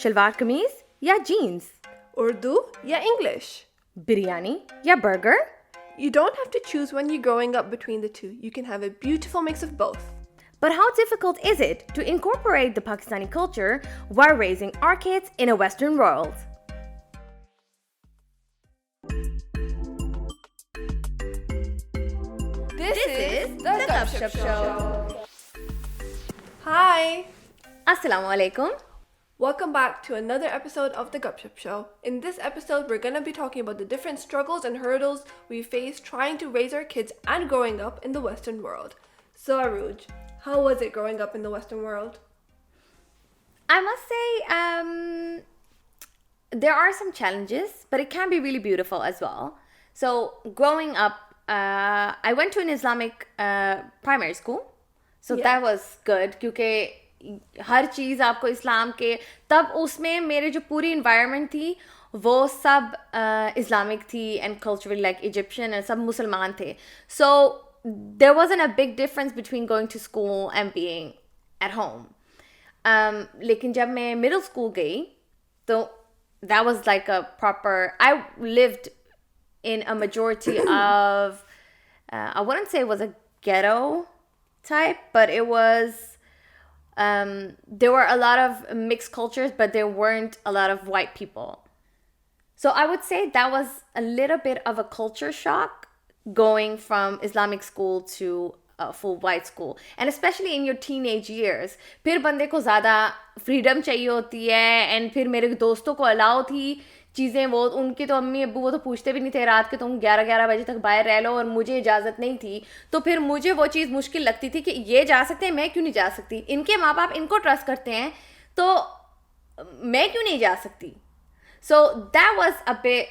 शलवार कमीज या jeans, Urdu या English. बिरयानी या burger. You don't have to choose when you're growing up between the two. You can have a beautiful mix of both. But how difficult is it to incorporate the Pakistani culture while raising our kids in a Western world? This is the GupShup Show. Hi. Assalamu alaikum. Welcome back to another episode of the GupShup Show. In this episode, we're going to be talking about the different struggles and hurdles we face trying to raise our kids and growing up in the Western world. So, Arooj, how was it growing up in the Western world? I must say, there are some challenges, but it can be really beautiful as well. So, growing up, I went to an Islamic primary school. So, that was good क्योंकि हर चीज़ आपको इस्लाम के तब उसमें मेरे जो पूरी environment थी वो सब इस्लामिक थी and culturally like Egyptian and सब मुसलमान थे. So there wasn't a big difference between going to school and being at home. लेकिन जब मैं middle school गई तो that was like a proper, I lived in a majority of, I wouldn't say it was a ghetto type, but it was, there were a lot of mixed cultures, but there weren't a lot of white people. So I would say that was a little bit of a culture shock going from Islamic school to a full white school. And especially in your teenage years, फिर बंदे को ज़्यादा freedom चाहिए होती है. And फिर मेरे दोस्तों को allow थी चीज़ें, वो उनके तो अम्मी अब्बू वो तो पूछते भी नहीं थे रात के तुम 11-11 बजे तक बाहर रह लो, और मुझे इजाज़त नहीं थी. तो फिर मुझे वो चीज़ मुश्किल लगती थी कि ये जा सकते हैं, मैं क्यों नहीं जा सकती. इनके माँ बाप इनको ट्रस्ट करते हैं तो मैं क्यों नहीं जा सकती. So that was a bit,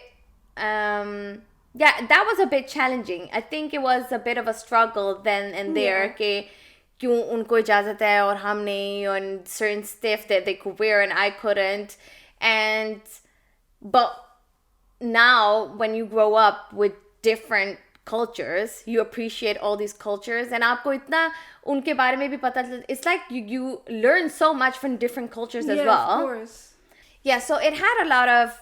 that was a bit challenging. I think it was a bit of a struggle then and there कि क्यों उनको इजाज़त है और हम नहीं, and certain stuff that they could wear and I couldn't. And but now when you grow up with different cultures, you appreciate all these cultures and आपको इतना उनके बारे में भी पता चलता. It's like you learn so much from different cultures as well. Of course. Yeah, so it had a lot of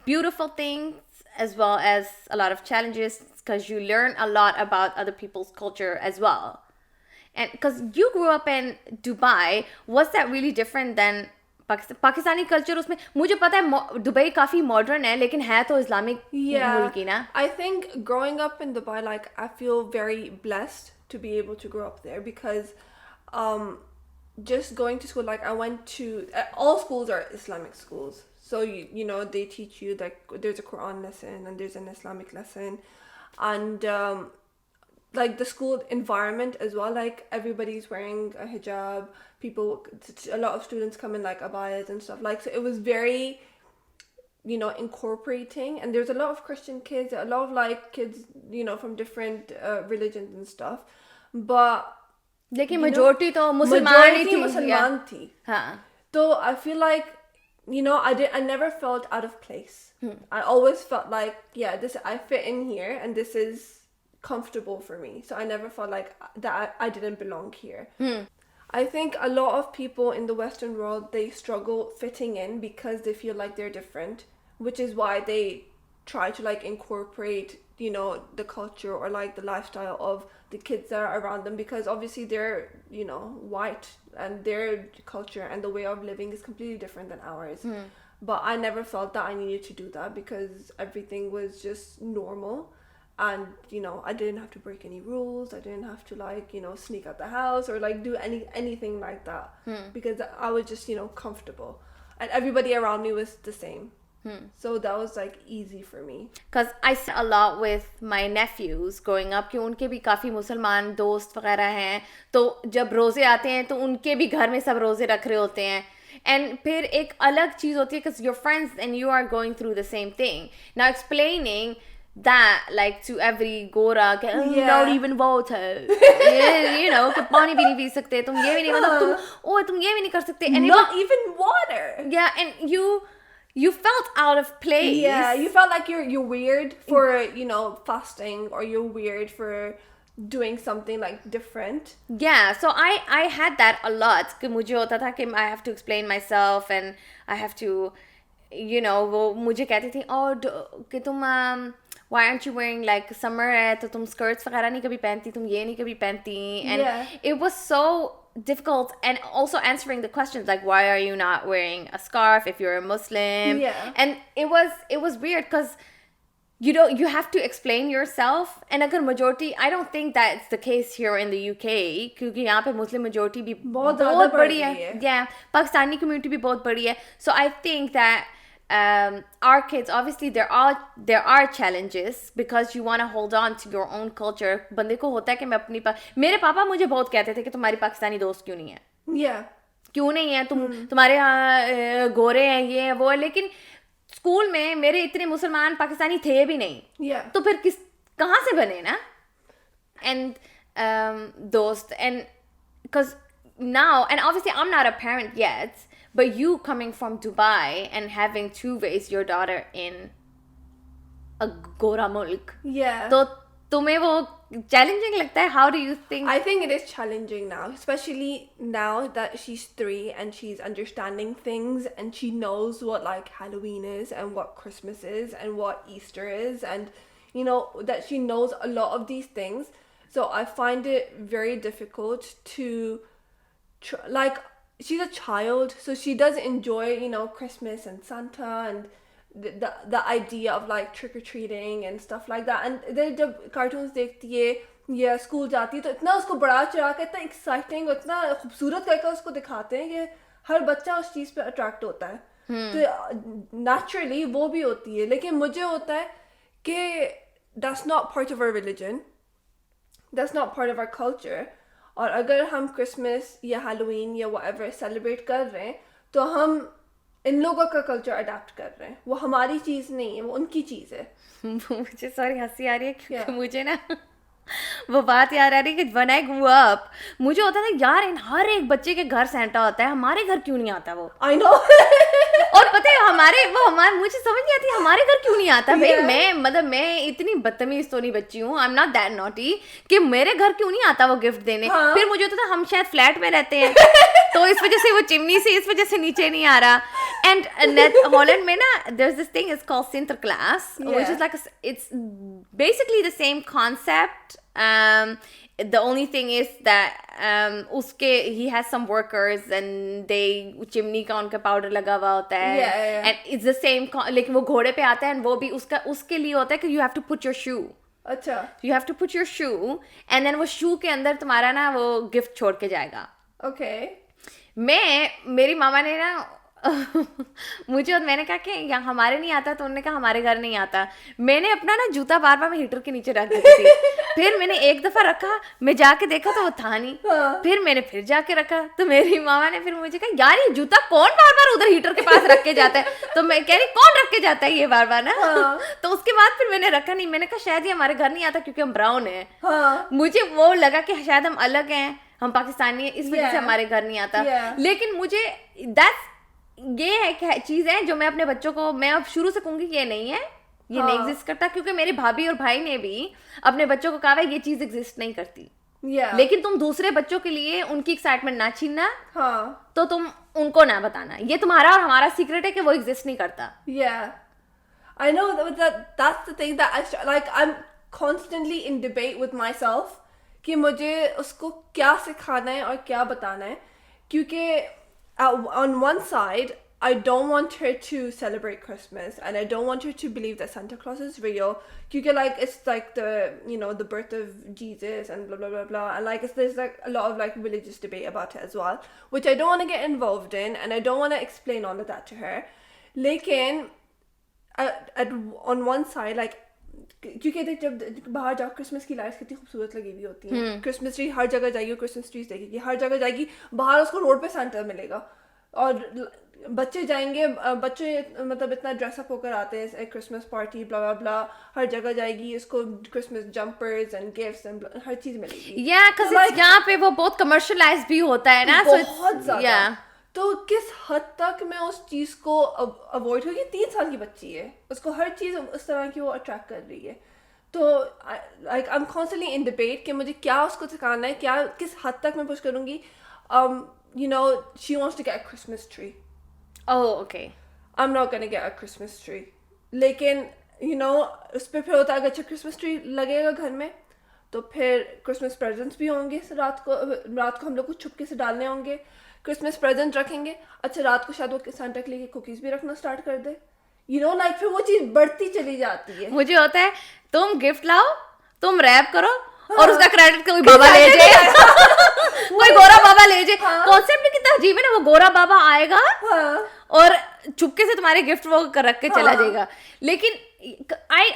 beautiful things as well as a lot of challenges because you learn a lot about other people's culture as well. And because you grew up in Dubai, was that really different than Pakistani culture? उसमें मुझे पता है Dubai काफ़ी modern है लेकिन है तो Islamic मुल्क ही ना. I think growing up in Dubai, like I feel very blessed to be able to grow up there because just going to school, like I went to, all schools are Islamic schools. So, you know, they teach you like there's a Quran lesson and there's an Islamic lesson. And like the school environment as well, like everybody's wearing a hijab. A lot of students come in like abayas and stuff. Like, so it was very, you know, incorporating. And there's a lot of Christian kids, a lot of like kids, you know, from different religions and stuff. But लेकिन majority तो मुसलमान थी. हाँ. So I feel like, you know, I never felt out of place. I always felt like, yeah, I fit in here and this is comfortable for me. So I never felt like that I didn't belong here. I think a lot of people in the Western world, they struggle fitting in because they feel like they're different, which is why they try to like incorporate, you know, the culture or like the lifestyle of the kids that are around them, because obviously they're, you know, white and their culture and the way of living is completely different than ours. But I never felt that I needed to do that because everything was just normal. And, you know, I didn't have to break any rules. I didn't have to, like, you know, sneak out the house or, like, do anything like that. Because I was just, you know, comfortable. And everybody around me was the same. So that was, like, easy for me. Because I see a lot with my nephews growing up कि उनके भी काफ़ी मुसलमान दोस्त वगैरह हैं. तो जब रोज़े आते हैं तो उनके भी घर में सब रोज़े रख रहे होते हैं. And फिर एक अलग चीज़ होती है because you're friends and you are going through the same thing. Now explaining that like to every gora not even water you know कि पानी भी नहीं पी सकते तुम ये भी नहीं मतलब तुम ये भी नहीं कर सकते and not even water. Yeah, and you felt out of place. Yeah, you felt like you're weird for, you know, fasting, or you're weird for doing something like different. Yeah, so I had that a lot कि मुझे होता था कि I have to explain myself and I have to वो मुझे कहती थी कि तुम why aren't you wearing like summer है तो तुम skirts वगैरह नहीं कभी पहनती, तुम ये नहीं कभी पहनती, and it was so difficult. And also answering the questions like why are you not wearing a scarf if you're a Muslim, and it was weird because you have to explain yourself. And अगर majority, I don't think that's the case here in the UK क्योंकि यहाँ पे Muslim majority भी बहुत बड़ी है. Yeah, Pakistani community भी बहुत बड़ी है. So I think that our kids, obviously there are challenges because you want to hold on to your own culture. बंदे को होता है कि मैं अपनी मेरे पापा मुझे बहुत कहते थे कि तुम्हारी पाकिस्तानी दोस्त क्यों नहीं है, क्यों नहीं है, तुम्हारे यहाँ गोरे हैं, ये है वो है. लेकिन स्कूल में मेरे इतने मुसलमान पाकिस्तानी थे भी नहीं, तो फिर कहाँ से बने ना दोस्त. And because now, and obviously I'm not a parent yet, but you coming from Dubai and having to raise your daughter in a gora mulk, तो तुम्हें वो challenging लगता है? How do you think? I think it is challenging now, especially now that she's 3 and she's understanding things and she knows what like Halloween is and what Christmas is and what Easter is, and that she knows a lot of these things. So I find it very difficult to like, she's a child, so she does enjoy Christmas and Santa and the idea of like trick-or-treating and stuff like that. And then जब cartoons देखती है या school जाती है तो इतना उसको बड़ा चढ़ा के, इतना एक्साइटिंग, इतना खूबसूरत करके उसको दिखाते हैं कि हर बच्चा उस चीज़ पे अट्रैक्ट होता है. तो naturally वो भी होती है. लेकिन मुझे होता है कि that's not part of our religion, that's not part of our culture. और अगर हम Christmas या Halloween या whatever celebrate कर रहे हैं तो हम इन लोगों का कल्चर अडैप्ट कर रहे हैं. वो हमारी चीज़ नहीं है, वो उनकी चीज़ है. मुझे सॉरी हंसी आ रही है क्योंकि मुझे ना वो बात याद आ रही है कि when I grew up मुझे होता था यार इन हर एक बच्चे के घर सेंटा होता है, हमारे घर क्यों नहीं आता वो. I know. और पता है हमारे मुझे समझ नहीं आती हमारे घर क्यों नहीं आता. भाई मैं इतनी बदतमीज तो नहीं बच्ची हूँ, I am not that naughty कि मेरे घर क्यों नहीं आता वो गिफ्ट देने. फिर मुझे होता था हम शायद फ्लैट में रहते हैं तो इस वजह से वो चिमनी से इस वजह से नीचे नहीं आ रहा. एंड हॉलैंड में ना there's this thing is called Sinterklaas, which is like it's basically the same concept. The only thing is that he has some workers and they chimney का उनका पाउडर लगा हुआ होता है. And it's the same लेकिन वो घोड़े पे आता है and वो भी उसके लिए होता है कि you have to put your shoe. अच्छा. You have to put your shoe and then वो shoe के अंदर तुम्हारा ना वो गिफ्ट छोड़ के जाएगा. Okay. मेरी मामा ने ना मैंने कहा कि यहाँ हमारे नहीं आता, तो उन्होंने कहा हमारे घर नहीं आता. मैंने अपना ना जूता बार बार मैं हीटर के नीचे रख देती थी. फिर मैंने एक दफा रखा, मैं जाके देखा तो वो था नहीं. फिर मैंने फिर जाके रखा तो मेरी मामा ने फिर मुझे कहा यार ये जूता कौन बार बार उधर हीटर के पास रख के जाता है. तो मैं कह रही कौन रख के जाता है ये बार बार ना. तो उसके बाद फिर मैंने रखा नहीं. मैंने कहा शायद ये हमारे घर नहीं आता क्योंकि हम ब्राउन है. मुझे वो लगा कि शायद हम अलग हैं, हम पाकिस्तानी हैं, इस वजह से हमारे घर नहीं आता. लेकिन मुझे ये है चीज़ है जो मैं अपने बच्चों को मैं अब शुरू से कहूँगी कि ये नहीं है, ये नहीं एग्जिस्ट करता. क्योंकि मेरे भाभी और भाई ने भी अपने बच्चों को कहा है ये चीज़ एग्जिस्ट नहीं करती. लेकिन तुम दूसरे बच्चों के लिए उनकी एक्साइटमेंट ना छीनना, तो तुम उनको ना बताना ये तुम्हारा और हमारा सीक्रेट है कि वो एग्जिस्ट नहीं करता. I know that's the thing that I'm constantly in debate with myself कि मुझे उसको क्या सिखाना है और क्या बताना है. क्योंकि on one side, I don't want her to celebrate Christmas and I don't want her to believe that Santa Claus is real. Because like it's like the birth of Jesus and blah blah blah blah, and like there's like a lot of like religious debate about it as well, which I don't want to get involved in and I don't want to explain all of that to her. Lekin on one side, like क्योंकि जब बाहर जाओ Christmas की lights कितनी खूबसूरत लगी हुई होती हैं. क्रिसमस ट्री हर जगह जाएगी, क्रिसमस ट्रीज देखेगी हर जगह जाएगी. बाहर उसको रोड पे सेंटर मिलेगा और बच्चे जाएंगे, बच्चे मतलब इतना ड्रेसअप होकर आते हैं क्रिसमस पार्टी ब्ला ब्ला ब्ला. हर जगह जाएगी, उसको Christmas jumpers and gifts and हर चीज मिलेगी. यहाँ पे वो बहुत कमर्शलाइज भी होता है ना, बहुत ज्यादा. तो किस हद तक मैं उस चीज़ को अवॉइड होगी. 3 साल की बच्ची है, उसको हर चीज़ उस तरह की वो अट्रैक्ट कर रही है. तो like I'm constantly in debate कि मुझे क्या उसको सिखाना है, क्या किस हद तक मैं push करूँगी. You know, she wants to get a Christmas tree. Oh, okay. I'm not gonna get a Christmas tree. लेकिन you know, उस पे फिर होता है, अगर अच्छा Christmas tree लगेगा घर में तो फिर Christmas presents भी होंगे. रात को हम लोग को छुपके से डालने होंगे. Christmas present रखेंगे. अच्छा रात को शायद वो Santa के लिए cookies भी रखना start कर दे. You know, like फिर वो चीज बढ़ती चली जाती है. मुझे होता है तुम गिफ्ट लाओ, तुम रैप करो, और उसका क्रेडिट कोई बाबा ले जाए. कोई गोरा बाबा ले जाए. कॉन्सेप्ट भी कितना अजीब है ना. वो गोरा बाबा आएगा और चुपके से तुम्हारे गिफ्ट वो रख के चला जाएगा. लेकिन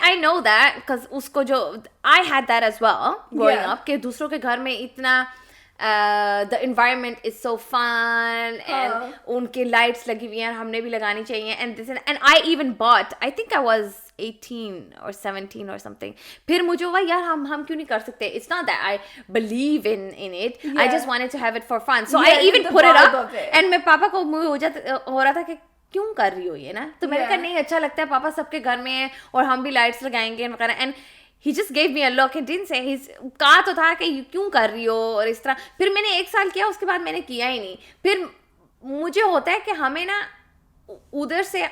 I know that because उसको जो I had that as well growing up कि दूसरों के घर में इतना the environment is so fun and उनके lights लगी हुई हैं, हमने भी लगानी चाहिए, and this and I even bought, I think I was 18 or 17 or something. फिर मुझे हुआ यार हम क्यों नहीं कर सकते. It's not that I believe in it. I just wanted to have it for fun. So I even put it up and मेरे पापा को हो रहा था कि क्यों कर रही हो ये ना. तो मैंने कहा नहीं अच्छा लगता है, पापा सबके घर में है और हम भी लाइट्स लगाएंगे वगैरह. And he just gave me a look and didn't say, कहा तो था कि क्यों कर रही हो और इस तरह. फिर मैंने 1 साल किया, उसके बाद मैंने किया ही नहीं. फिर मुझे होता है कि हमें ना उधर से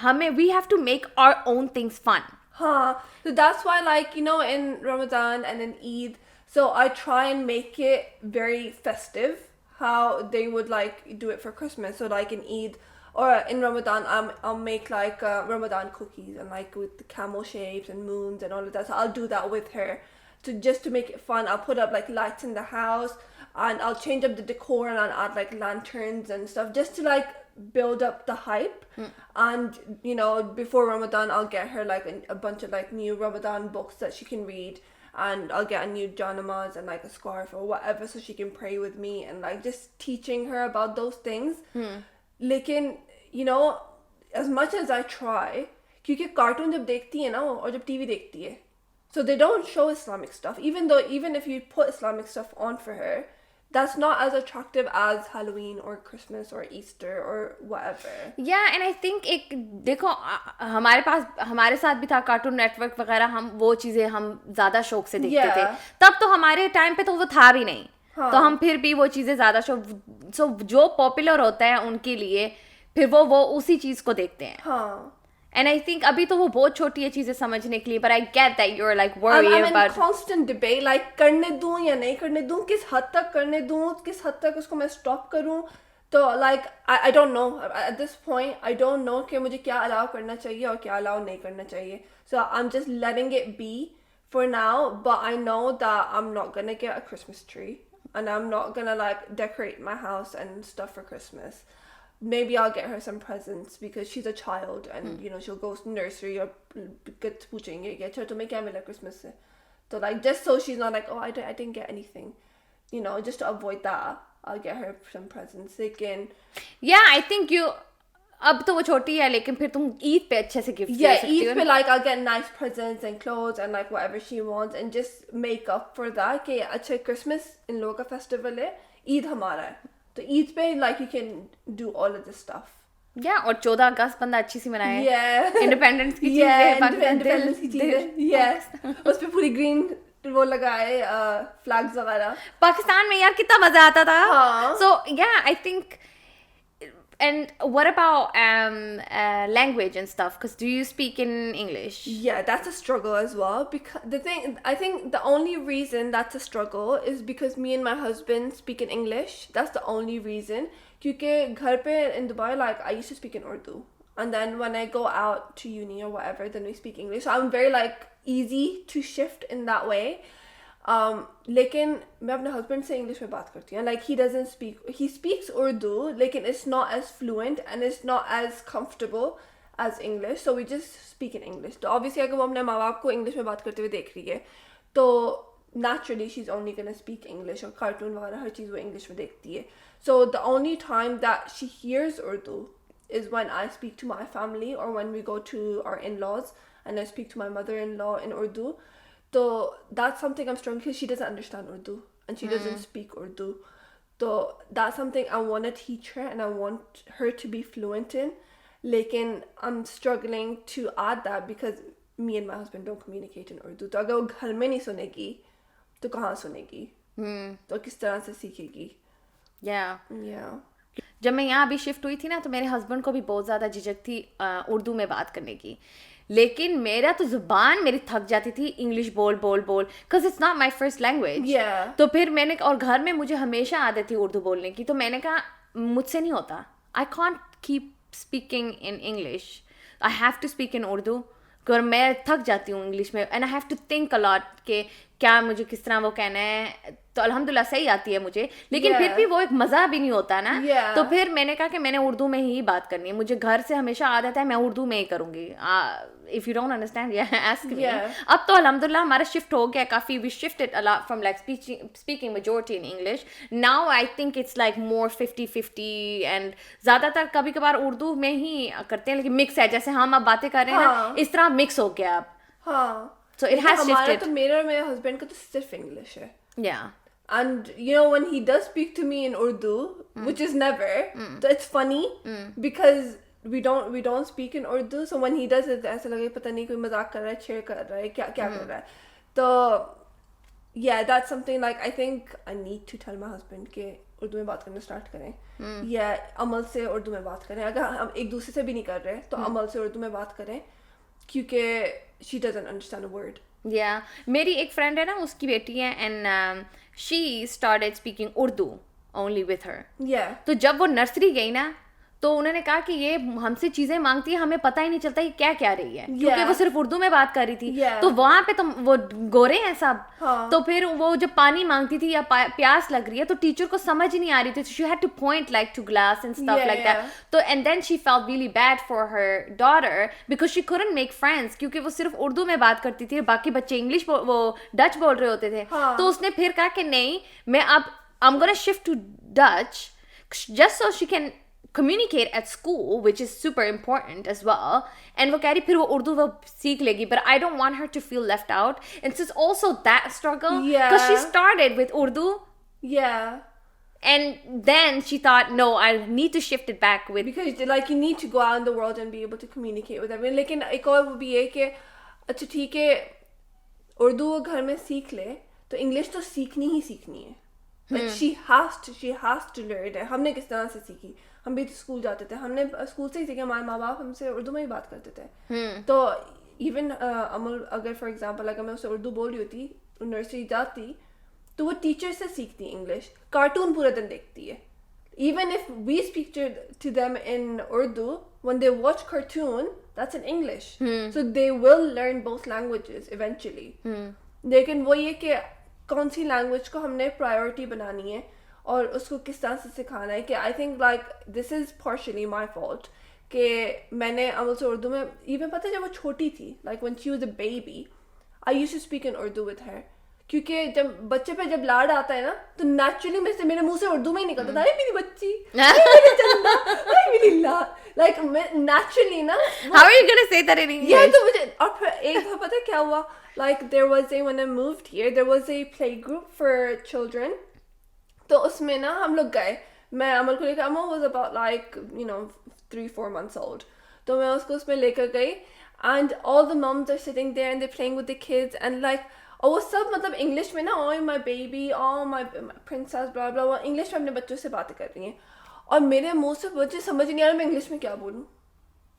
हमें we have to make our own things fun. So that's why, like, you know, in Ramadan and in Eid, so I try and make it very festive how they would like do it for Christmas. So like in Eid or in Ramadan, I'll make like Ramadan cookies and like with the camel shapes and moons and all of that. So I'll do that with her just to make it fun. I'll put up like lights in the house and I'll change up the decor and I'll add like lanterns and stuff just to like build up the hype. And you know, before Ramadan I'll get her like a bunch of like new Ramadan books that she can read, and I'll get a new janamaz and like a scarf or whatever so she can pray with me, and like just teaching her about those things. लेकिन you know, as much as I try, क्योंकि cartoon जब देखती है ना और जब TV देखती है, so they don't show Islamic stuff, even if you put Islamic stuff on for her, that's not as attractive as Halloween or Christmas or Easter or whatever. Yeah, and I think एक देखो हमारे साथ भी था cartoon network वगैरह. हम वो चीज़ें हम ज़्यादा शौक से देखते थे. तब तो हमारे टाइम पे तो वो था भी नहीं. तो हम फिर भी वो चीज़ें ज़्यादा सो जो पॉपुलर होता है उनके लिए फिर वो उसी चीज़ को देखते हैं. And I think अभी तो वो बहुत छोटी है चीजें समझने के लिए, but I get that you're like worried about. I'm in constant debate, like करने दूं या नहीं करने दूं, किस हद तक करने दूं, किस हद तक उसको मैं stop करूं. तो like I don't know at this point. I don't know कि मुझे क्या allow करना चाहिए और क्या allow नहीं करना चाहिए. So I'm just letting it be for now, but I know that I'm not gonna get a Christmas tree and I'm not gonna like decorate my house and stuff for Christmas. Maybe I'll get her some presents because she's a child and you know she'll go to nursery or get पूछेंगे कि अच्छा तुम्हें क्या मिला Christmas से. So like just so she's not like oh I didn't get anything, you know, just to avoid that I'll get her some presents. लेकिन yeah I think you अब तो वो छोटी है लेकिन फिर तुम ईद पे अच्छे से गिफ्ट दे सकती हो. ईद पे like I'll get nice presents and clothes and like whatever she wants and just make up for that कि अच्छा Christmas इन लोगों का festival है, ईद हमारा है. तो ईद पे like you can do all of this stuff. और 14 अगस्त बंदा अच्छी सी मनाए. इंडिपेंडेंस की इंडिपेंडेंस की चीजें. उस पे पूरी ग्रीन वो लगाए फ्लैग्स वगैरह. पाकिस्तान में यार कितना मजा आता था. So yeah I think. And what about language and stuff? Because do you speak in English? Yeah, that's a struggle as well. Because I think the only reason that's a struggle is because me and my husband speak in English. That's the only reason. Because घर पे in Dubai, like I used to speak in Urdu, and then when I go out to uni or whatever, then we speak English. So I'm very like easy to shift in that way. लेकिन मैं अपने husband से English में बात करती हूँ. Like he speaks Urdu, लेकिन it's not as fluent and it's not as comfortable as English, so we just speak in English. तो obviously अगर वो अपने माँ बाप को English में बात करते हुए देख रही है तो naturally she's only gonna speak English, और cartoon वगैरह हर चीज़ वो English में देखती है. So the only time that she hears Urdu is when I speak to my family or when we go to our in-laws and I speak to my mother-in-law in Urdu. So that's something I'm struggling because she doesn't understand Urdu and she doesn't speak Urdu. So that's something I want to teach her and I want her to be fluent in. Lekin I'm struggling to add that because me and my husband don't communicate in Urdu. तो अगर वो घर में नहीं सुनेगी तो कहाँ सुनेगी? तो किस तरह से सीखेगी? Yeah. जब मैं यहाँ अभी शिफ्ट हुई थी ना तो मेरे हस्बैंड को भी बहुत ज़्यादा झिझक थी उर्दू में बात करने की, लेकिन मेरा तो जुबान मेरी थक जाती थी इंग्लिश बोल because it's not my first language. तो फिर मैंने, और घर में मुझे हमेशा आदत थी उर्दू बोलने की, तो मैंने कहा मुझसे नहीं होता, I can't keep speaking in English, I have to speak in Urdu. और मैं थक जाती हूँ इंग्लिश में and I have to think a lot कि क्या मुझे किस तरह वो कहना है. तो अल्हम्दुलिल्लाह सही आती है मुझे, लेकिन फिर भी वो एक मज़ा भी नहीं होता ना. तो फिर मैंने कहा कि मैंने उर्दू में ही बात करनी है, मुझे घर से हमेशा आदत है मैं उर्दू में ही करूँगी. If you don't understand ask me. अब तो अल्हम्दुलिल्लाह हमारा शिफ्ट हो गया काफ़ी. We shifted a lot from like speaking majority in English. Now I think it's like more 50-50 and ज़्यादातर कभी कभार उर्दू में ही करते हैं, लेकिन मिक्स है, जैसे हम अब बातें कर रहे हैं ना, इस तरह मिक्स हो गया अब. So it has shifted. तो मेरा और मेरे हस्बैंड का तो सिर्फ इंग्लिश है. Yeah. And you know when he does speak to me in Urdu, which is never, so it's funny because we don't speak in Urdu. So when he does it, ऐसा लगे पता नहीं कोई मजाक कर रहा है, cheer कर रहा है, क्या कर रहा है. तो yeah, that's something like I think I need to tell my husband कि उर्दू में बात करना स्टार्ट करें. या अमल से उर्दू में बात करें. अगर हम एक दूसरे से भी नहीं कर रहे तो अमल से उर्दू में बात करें, क्योंकि she doesn't understand a word. Yeah. मेरी एक फ्रेंड है ना, उसकी बेटी है and she started speaking Urdu only with her. Yeah. तो जब वो नर्सरी गई ना तो उन्होंने कहा कि ये हमसे चीजें मांगती है, हमें पता ही नहीं चलता ये क्या क्या रही है, क्योंकि वो सिर्फ उर्दू में बात कर रही थी. तो वहां पे तो वो गोरे हैं सब. तो फिर वो जब पानी मांगती थी या प्यास लग रही है तो टीचर को समझ ही नहीं आ रही थी. She had to point like to glass and stuff like that. तो and then she felt really bad for her daughter because she couldn't make friends, क्योंकि वो सिर्फ उर्दू में बात करती थी, बाकी बच्चे इंग्लिश वो डच बोल रहे होते थे. तो उसने फिर कहा कि नहीं, मैं अब I am gonna shift to Dutch just so she can communicate at school, which is super important as well. And वो कह रही फिर वो उर्दू वो सीख लेगी, but I don't want her to feel left out. And so it's also that struggle because she started with Urdu. Yeah. And then she thought, no, I need to shift it back with, because like you need to go out in the world and be able to communicate with everyone. लेकिन एक और वो भी है कि अच्छा ठीक है उर्दू वो घर में सीख ले तो इंग्लिश तो सीखनी ही सीखनी है. Like she has to learn it. हमने किस तरह से सीखी, हम भी तो स्कूल जाते थे, हमने स्कूल से ही सीखे, हमारे माँ बाप हमसे उर्दू में ही बात करते थे. तो इवन अमल अगर फॉर एग्जांपल अगर मैं उसे उर्दू बोल रही होती, नर्सरी जाती, तो वो टीचर से सीखती इंग्लिश. कार्टून पूरा दिन देखती है. Even if we speak to them in Urdu, when they watch cartoon, that's in English. So they will learn both languages eventually. लेकिन वो ये कि कौन सी लैंग्वेज को हमने प्रायोरिटी बनानी है और उसको किस तरह से सिखाना है. कि I think like this is partially my fault कि मैंने अमल से उर्दू में, इवन पता है जब वो छोटी थी, like when she was a baby, I used to speak in Urdu with her, क्योंकि जब बच्चे पे जब लाड आता है ना तो नेचुरली मेरे मुंह से उर्दू में ही निकलता था, मेरी बच्ची, मेरी चंदा, मेरी लाइक नेचुरली ना. how are you going to say that in English? Yeah, तो मुझे और फिर एक बार पता है क्या हुआ, like there was when I moved here there was a play group for children. तो उसमें ना हम लोग गए, मैं अमल को लेकर, अमल was about like 3-4 months old. तो मैं उसको उसमें लेकर गई and all the moms are sitting there and they're playing with the kids and like और वो सब मतलब इंग्लिश में ना, oh my baby, oh my princess, blah blah, वो इंग्लिश में अपने बच्चों से बातें कर रही हैं और मेरे मुंह से मुझे समझ नहीं आ रहा मैं इंग्लिश में क्या बोलूँ.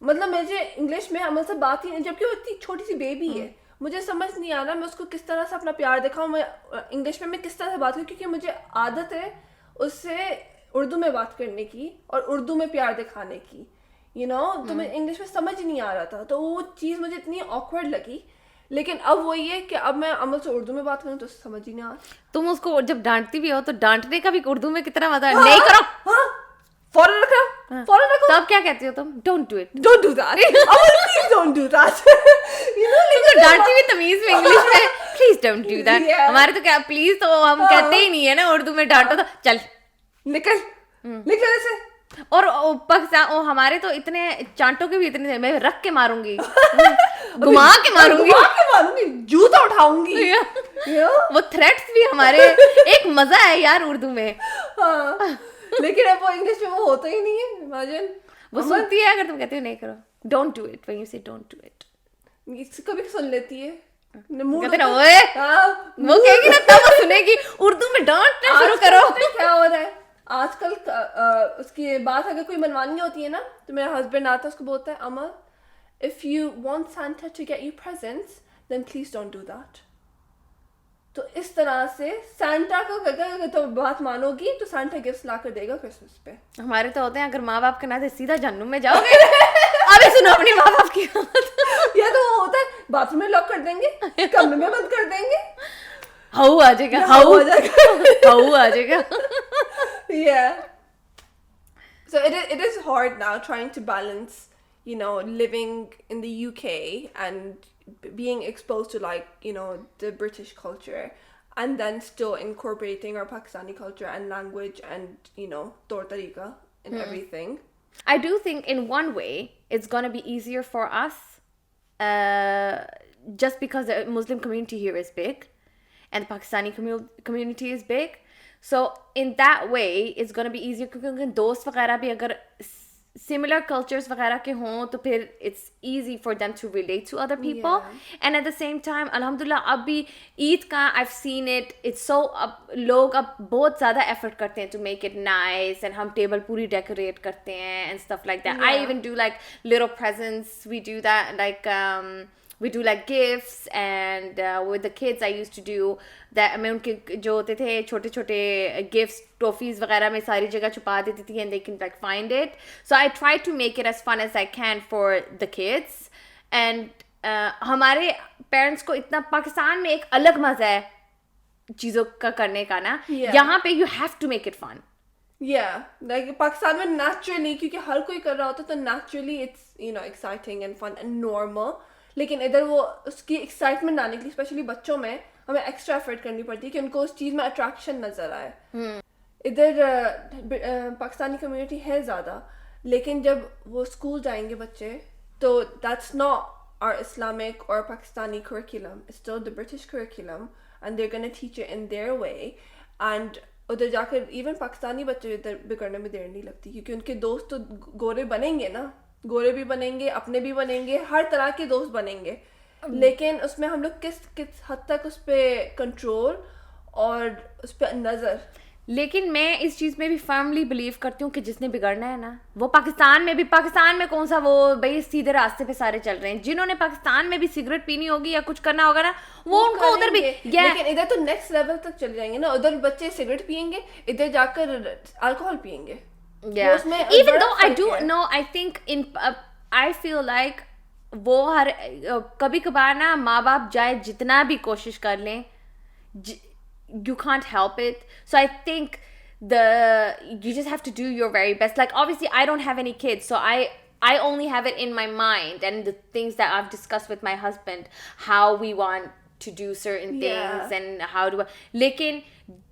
मतलब मुझे इंग्लिश में अमल से बात ही नहीं, जबकि वो इतनी छोटी सी बेबी है, मुझे समझ नहीं आ रहा मैं उसको किस तरह से अपना प्यार दिखाऊं, मैं इंग्लिश में मैं किस तरह से बात करूं, क्योंकि मुझे आदत है उससे उर्दू में बात करने की और उर्दू में प्यार दिखाने की, तो मैं इंग्लिश में समझ नहीं आ रहा था. तो वो चीज़ मुझे इतनी ऑकवर्ड लगी. लेकिन अब वो ये कि अब मैं अमल से उर्दू में बात करूं तो समझ ही नहीं आ रहा. तुम उसको जब डांटती भी हो तो डांटने का भी उर्दू में कितना मजा है. नहीं करो, फौरन रखो, फौरन रखो. तो अब क्या कहती हो तुम? Don't do it, don't do that, please don't do that. लेकिन डांटती भी तमीज में इंग्लिश में, प्लीज डोंट डू दैट. हमारे तो क्या प्लीज तो हम कहते ही नहीं है ना उर्दू में. डांटो तो चल निकल निकल ऐसे. और हमारे तो इतने चांटों के भी इतने, मैं रख के मारूंगी, घुमा के मारूंगी, जूता उठाऊंगी. वो थ्रेट्स भी हमारे एक मजा है यार उर्दू में. लेकिन अब वो इंग्लिश में वो होता ही नहीं है. इमेजिन वो सुनती है अगर तुम कहते हो नहीं करो, don't do it, when you से डोंट डू इट. कभी सुन लेती है मूड कहते ना ओए वो कहेगी ना तब वो सुनेगी उर्दू में डांटना शुरू करो क्या हो रहा है आजकल उसकी बात अगर कोई मनवानी होती है ना तो मेरा हस्बैंड आता है उसको बोलता है अमर if you want Santa to get you presents then please don't do that तो इस तरह से Santa को अगर तो बात मानोगी तो Santa गिफ्ट्स ला कर देगा क्रिसमस पे हमारे तो होते हैं अगर माँ बाप के नाते सीधा जहन्नुम में जाओगे अभी सुनो अपनी माँ बाप की या तो वो होता है बाथरूम में लॉक कर देंगे कमरे में बंद कर देंगे हाउ आ जाएगा हाउ आ जाएगा yeah so it is hard now trying to balance you know living in the UK and being exposed to like you know the British culture and then still incorporating our Pakistani culture and language and you know taur tariqa and everything. I do think in one way it's gonna be easier for us just because the Muslim community here is big and the Pakistani community is big. So in that way it's gonna be easier क्योंकि उनके दोस्त वगैरह भी अगर similar cultures वगैरह के हों तो फिर it's easy for them to relate to other people and at the same time alhamdulillah अब भी ईद का I've seen it it's so अब लोग अब बहुत ज़्यादा effort करते हैं to make it nice and हम table पूरी decorate करते हैं and stuff like that I even do like little presents we do that like we do like gifts and with the kids I used to do that मैं उनके जो होते थे छोटे छोटे gifts trophies वगैरह में सारी जगह छुपा देती थी and they can like find it so I try to make it as fun as I can for the kids and हमारे parents को इतना पाकिस्तान में एक अलग मज़ा है चीज़ों का करने का ना यहाँ पे you have to make it fun yeah like Pakistan में naturally क्योंकि हर कोई कर रहा होता तो naturally it's you know exciting and fun and normal लेकिन इधर वो उसकी एक्साइटमेंट आने के लिए स्पेशली बच्चों में हमें एक्स्ट्रा एफर्ट करनी पड़ती है कि उनको उस चीज़ में अट्रैक्शन नज़र आए इधर पाकिस्तानी कम्युनिटी है ज़्यादा लेकिन जब वो स्कूल जाएंगे बच्चे तो दैट्स नॉट आवर इस्लामिक और Pakistani curriculum it's still the British curriculum and they're gonna teach it in their way and उधर जाकर इवन पाकिस्तानी बच्चे इधर बिगड़ने में देर नहीं लगती क्योंकि उनके दोस्त तो गोरे बनेंगे ना गोरे भी बनेंगे अपने भी बनेंगे हर तरह के दोस्त बनेंगे लेकिन उसमें हम लोग किस हद तक उस पर कंट्रोल और उस पर नज़र लेकिन मैं इस चीज़ में भी फर्मली बिलीव करती हूँ कि जिसने बिगड़ना है ना वो पाकिस्तान में कौन सा वो भाई सीधे रास्ते पे सारे चल रहे हैं जिन्होंने पाकिस्तान में भी सिगरेट पीनी होगी या कुछ करना होगा ना वो उनको उधर भी लेकिन इधर तो नेक्स्ट लेवल तक चले जाएंगे ना उधर बच्चे सिगरेट पियेंगे इधर जाकर अल्कोहल पियेंगे even though I do know I think in I feel like वो हर कभी कभार ना माँ बाप चाहे जितना भी कोशिश कर लें you can't help it so I think you just have to do your very best like obviously I don't have any kids so I only have it in my mind and the things that I've discussed with my husband how we want to do certain things and how do lekin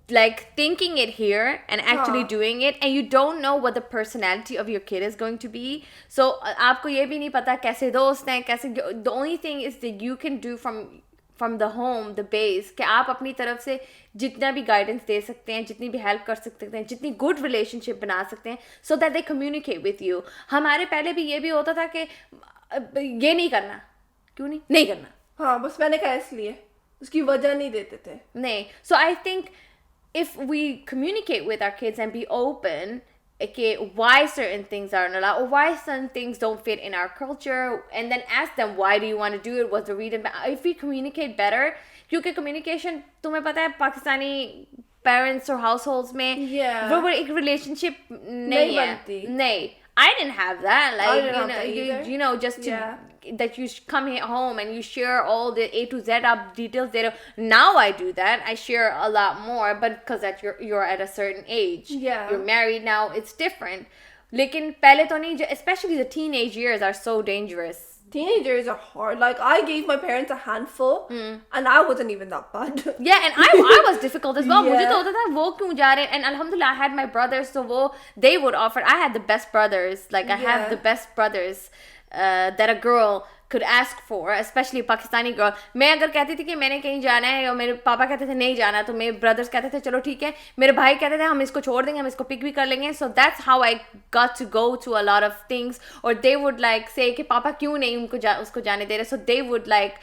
like thinking it here and actually doing it and you don't know what the personality of your kid is going to be so aapko ye bhi nahi pata kaise dost hain kaise the only thing is that you can do from the home the base कि आप अपनी तरफ से जितना भी guidance दे सकते हैं जितनी भी हेल्प कर सकते हैं जितनी गुड रिलेशनशिप बना सकते हैं so that they communicate with you हमारे पहले भी ये भी होता था कि ये नहीं करना क्यों नहीं करना हाँ बस मैंने कहा इसलिए उसकी वजह नहीं देते थे नहीं so I think if we communicate with our kids and be open okay why certain things aren't allowed or why certain things don't fit in our culture and then ask them why do you want to do it what's the reason if we communicate better क्योंकि communication तुम्हें पता है Pakistani parents or households में वो एक relationship नहीं है नहीं I didn't have that like you know just to that you come here home and you share all the A to Z up details there now I do that I share a lot more but because that you're at a certain age you're married now it's different लेकिन पहले तो नहीं especially the teenage years are so dangerous teenagers are hard like I gave my parents a handful and I wasn't even that bad and I was difficult as well मुझे तो होता था वो क्यों जा रहे and alhamdulillah I had my brothers so वो they would offer I had the best brothers like I have the best brothers that a girl could ask for, especially a Pakistani girl. मैं अगर कहती थी कि मैंने कहीं जाना है और मेरे पापा कहते थे नहीं जाना, तो मेरे brothers कहते थे चलो ठीक है, मेरे भाई कहते थे हम इसको छोड़ देंगे, हम इसको pick भी कर लेंगे. So that's how I got to go to a lot of things. Or they would like say कि पापा क्यों नहीं उसको जाने दे रहे. So they would like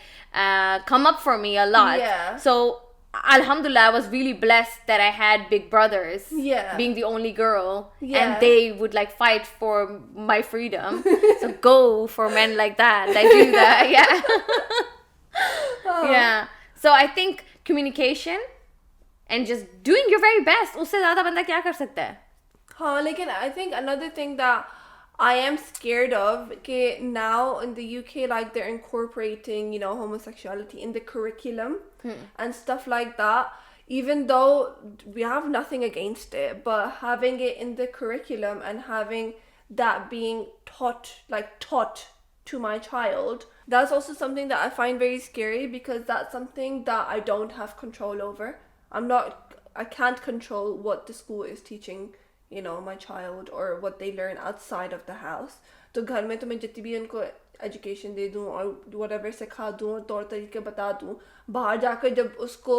come up for me a lot. Yeah. So Alhamdulillah, I was really blessed that I had big brothers. Yeah. Being the only girl. Yeah. And they would like fight for my freedom. So go for men like that. Like do that. Yeah. Oh. Yeah. So I think communication and just doing your very best. उससे ज़्यादा बंदा क्या कर सकता है? हाँ, लेकिन I think another thing that I am scared of, okay, now in the UK, like they're incorporating, you know, homosexuality in the curriculum and stuff like that. Even though we have nothing against it, but having it in the curriculum and having that being taught to my child, that's also something that I find very scary, because that's something that I don't have control over. I can't control what the school is teaching, you know, my child, or what they learn outside of the house. तो घर में तो मैं जितनी भी उनको education दे दूँ और whatever सिखा दूँ और तौर तरीके बता दूँ, बाहर जाकर जब उसको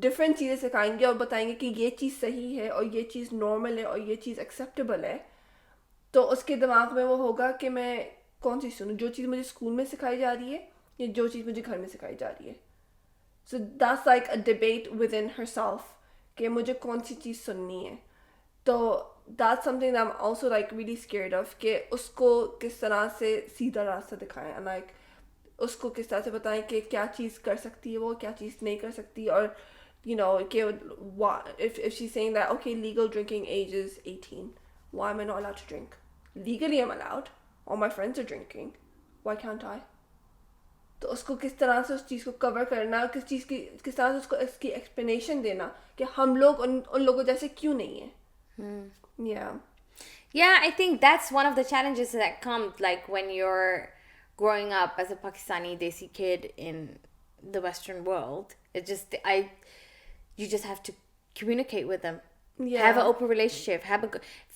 different चीज़ें सिखाएंगे और बताएंगे कि ये चीज़ सही है और ये चीज़ normal है और ये चीज़ acceptable है, तो उसके दिमाग में वो होगा कि मैं कौन सी सुनूँ, जो चीज़ मुझे स्कूल में सिखाई जा रही है या जो चीज़ मुझे घर में सिखाई जा रही है. So that's like a debate within herself कि मुझे कौन सी चीज़ सुननी है. तो that's something that I'm also like really scared of, कि उसको किस तरह से सीधा रास्ता दिखाएं, and like उसको किस तरह से बताएं कि क्या चीज़ कर सकती है वो, क्या चीज़ नहीं कर सकती. और you know, कि if she's saying that okay, legal drinking age is 18, why am I not allowed to drink? Legally I'm allowed, all my friends are drinking, why can't I? तो उसको किस तरह से उस चीज़ को कवर करना, किस तरह से उसको इसकी एक्सप्लेनेशन देना कि हम लोग उन लोगों जैसे क्यों नहीं है. Yeah, I think that's one of the challenges that come like when you're growing up as a Pakistani Desi kid in the Western world. You just have to communicate with them. Yeah. Have an open relationship.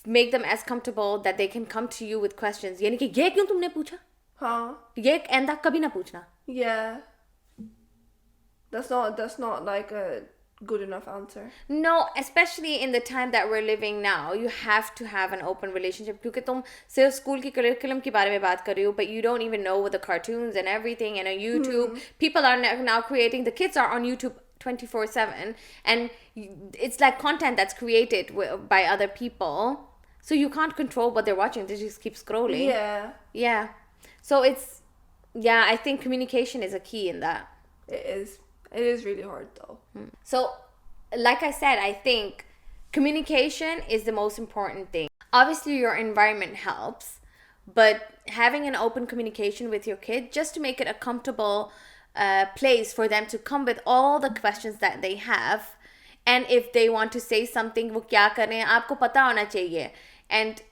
Make them as comfortable that they can come to you with questions. यानी कि ये क्यों तुमने पूछा? हाँ. ये आइंदा कभी ना पूछना. Yeah. That's not like a good enough answer. No, especially in the time that we're living now, you have to have an open relationship, क्योंकि तुम सिर्फ स्कूल की curriculum के बारे में बात कर रही हो, but you don't even know with the cartoons and everything and on YouTube. People are now creating, the kids are on YouTube 24/7, and it's like content that's created by other people, so you can't control what they're watching. They just keep scrolling. Yeah. So I think communication is a key in that. It is really hard though. So, like I said, I think communication is the most important thing. Obviously, your environment helps, but having an open communication with your kid just to make it a comfortable place for them to come with all the questions that they have. And if they want to say something, वो क्या करें, आपको पता होना चाहिए. And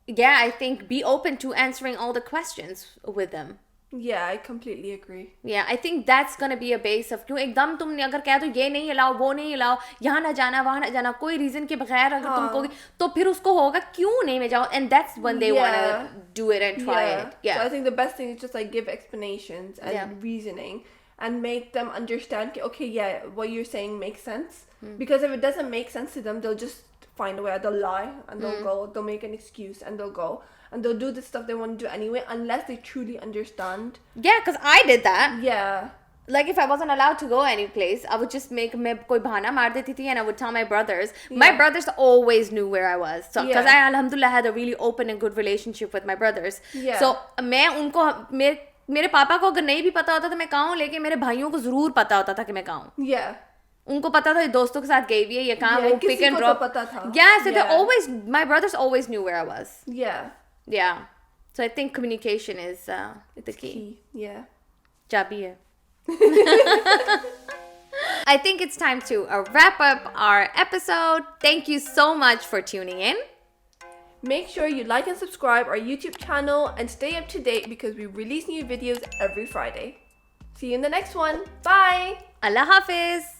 yeah, I think be open to answering all the questions with them. Yeah, I completely agree. Yeah, I think that's gonna be a base of क्यों एकदम तुमने अगर कहा तो ये नहीं हिलाओ, वो नहीं हिलाओ, यहाँ ना जाना, वहाँ ना जाना, कोई रीजन के बगैर अगर तुम कहोगे तो फिर उसको होगा क्यों नहीं में जाओ, and that's when they wanna do it and try it. Yeah. So I think the best thing is just like give explanations and reasoning and make them understand okay, yeah, what you're saying makes sense. Because if it doesn't make sense to them, they'll just find a way. They'll lie and they'll go. They'll make an excuse and they'll go. And they'll do the stuff they want to do anyway, unless they truly understand. Yeah, because I did that. Yeah. Like if I wasn't allowed to go any place, I would just make koi bahana maar deti thi, and I would tell my brothers. My brothers always knew where I was. So because I alhamdulillah had a really open and good relationship with my brothers. Yeah. So मैं उनको मेरे पापा को अगर नहीं भी पता होता था मैं कहाँ हूँ, लेकिन मेरे भाइयों को जरूर पता होता था कि मैं कहाँ हूँ. Yeah. उनको पता था दोस्तों के साथ गई हुई है ये कहाँ, वो pick and drop. पता था. Yeah, so they always, my brothers always knew where I was. Yeah. Yeah. So I think communication is the key. Yeah. Chabi hai. I think it's time to wrap up our episode. Thank you so much for tuning in. Make sure you like and subscribe our YouTube channel and stay up to date because we release new videos every Friday. See you in the next one. Bye. Allah Hafiz.